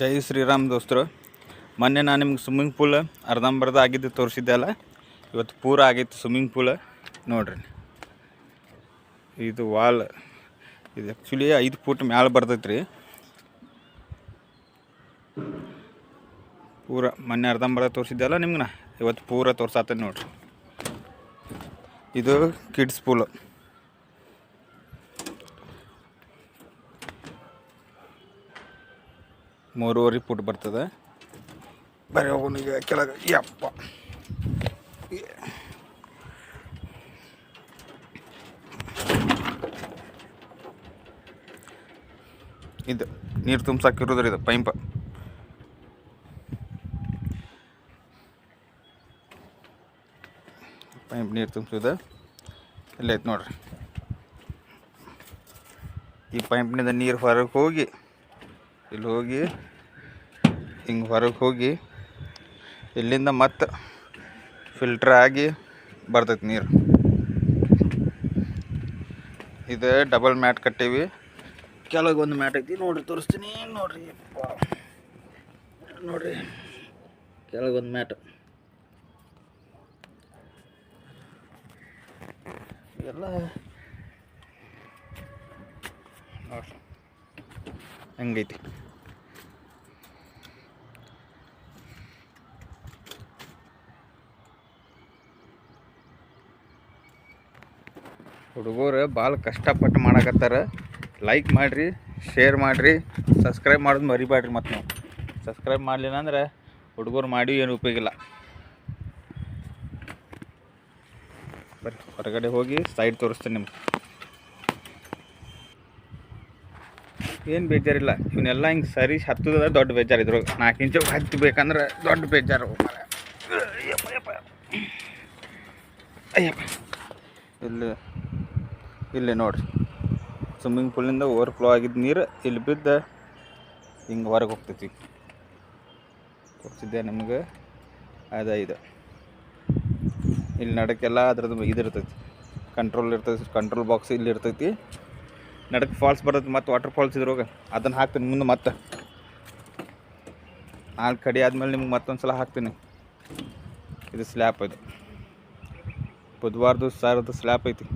ಜೈ ಶ್ರೀರಾಮ್ ದೋಸ್ತರು. ಮೊನ್ನೆ ನಾನು ನಿಮ್ಗೆ ಸ್ವಿಮ್ಮಿಂಗ್ ಪೂಲ್ ಅರ್ಧಂಬರ್ಧ ಆಗಿದ್ದು ತೋರಿಸಿದ್ದೆ ಅಲ್ಲ, ಇವತ್ತು ಪೂರ ಆಗೈತಿ ಸ್ವಿಮ್ಮಿಂಗ್ ಪೂಲ್. ನೋಡ್ರಿ, ಇದು ವಾಲ್ ಇದು ಆ್ಯಕ್ಚುಲಿ 5 ಫೂಟ್ ಮ್ಯಾಲೆ ಬರ್ತೈತೆ ರೀ. ಪೂರ ಮೊನ್ನೆ ಅರ್ಧಂಬರ್ಧ ತೋರಿಸಿದ್ದೆ ಅಲ್ಲ ನಿಮ್ಗೆ, ಇವತ್ತು ಪೂರ ತೋರ್ಸಾತೇನೆ ನೋಡ್ರಿ. ಇದು ಕಿಡ್ಸ್ ಪೂಲ್. ಮೂರುವರೆ ಫುಟ್ ಬರ್ತದೆ. ಬರೀ ಹೋಗೋನಿಗೆ ಕೆಳಗೆ ಯಪ್ಪ. ಇದು ನೀರು ತುಂಬ್ಸಾಕಿರೋದ್ರಿ, ಇದು ಪೈಂಪ್. ನೀರು ತುಂಬಿಸೋದು ಇಲ್ಲ ಐತೆ ನೋಡ್ರಿ. ಈ ಪೈಂಪ್ನಿಂದ ನೀರು ಹೊರಗೆ ಹೋಗಿ ಇಲ್ಲಿ ಹೋಗಿ ಹಿಂಗೆ ಹೊರಗೆ ಹೋಗಿ ಇಲ್ಲಿಂದ ಮತ್ತೆ ಫಿಲ್ಟ್ರ್ ಆಗಿ ಬರ್ತೈತೆ ನೀರು. ಇದು ಡಬಲ್ ಮ್ಯಾಟ್ ಕಟ್ಟೀವಿ. ಕೆಳಗೆ ಒಂದು ಮ್ಯಾಟ್ ಐತಿ ನೋಡ್ರಿ, ತೋರಿಸ್ತೀನಿ ನೋಡ್ರಿ. ನೋಡ್ರಿ, ಕೆಳಗೊಂದು ಮ್ಯಾಟ್. ಎಲ್ಲ ನೋಡ್ರಿ ಹೆಂಗೈತಿ. ಹುಡುಗರು ಭಾಳ ಕಷ್ಟಪಟ್ಟು ಮಾಡಕತ್ತಾರ. ಲೈಕ್ ಮಾಡಿರಿ, ಶೇರ್ ಮಾಡಿರಿ, ಸಬ್ಸ್ಕ್ರೈಬ್ ಮಾಡೋದು ಮರಿಬೇಡ್ರಿ. ಮತ್ತು ನೀವು ಸಬ್ಸ್ಕ್ರೈಬ್ ಮಾಡಲಿಲ್ಲ ಅಂದ್ರೆ ಹುಡುಗರು ಮಾಡಿ ಏನು ಉಪಯೋಗ ಇಲ್ಲ. ಬರ್ರಿ ಹೊರಗಡೆ ಹೋಗಿ ಸೈಡ್ ತೋರಿಸ್ತೀನಿ ನಿಮ್ಗೆ. ಏನು ಬೇಜಾರಿಲ್ಲ, ಇವನ್ನೆಲ್ಲ ಹಿಂಗೆ ಸರಿ ಹತ್ತದ ದೊಡ್ಡ ಬೇಜಾರು. ಇದ್ರಾಗ 4 ಇಂಚು ಹತ್ತಬೇಕಂದ್ರೆ ದೊಡ್ಡ ಬೇಜಾರು. ಅಯ್ಯಪ್ಪ, ಇಲ್ಲಿ ನೋಡ್ರಿ, ಸ್ವಿಮ್ಮಿಂಗ್ ಪೂಲಿಂದ ಓವರ್ಫ್ಲೋ ಆಗಿದ್ದ ನೀರು ಇಲ್ಲಿ ಬಿದ್ದು ಹಿಂಗೆ ಹೊರಗೆ ಹೋಗ್ತೈತಿ. ತೋರಿಸಿದ್ದೆ ನಿಮ್ಗೆ. ಇದು ಇಲ್ಲಿ ನಡಕ್ಕೆಲ್ಲ ಅದ್ರದ್ದು ಇದಿರ್ತೈತಿ, ಕಂಟ್ರೋಲ್ ಇರ್ತೈತಿ. ಕಂಟ್ರೋಲ್ ಬಾಕ್ಸ್ ಇಲ್ಲಿ ಇರ್ತೈತಿ. ನಡಕ್ಕೆ ಫಾಲ್ಸ್ ಬರ್ತೈತಿ, ಮತ್ತು ವಾಟರ್ ಫಾಲ್ಸ್ ಇದ್ರೋಗ ಅದನ್ನು ಹಾಕ್ತೀನಿ ಮುಂದೆ. ಮತ್ತೆ 4 ಕಡೆ ಆದಮೇಲೆ ನಿಮ್ಗೆ ಮತ್ತೊಂದು ಸಲ ಹಾಕ್ತೀನಿ. ಇದು ಸ್ಲ್ಯಾಪ್. ಇದು ಬುಧವಾರದ್ದು ಸಾರದ್ದು ಸ್ಲ್ಯಾಪ್ ಐತಿ.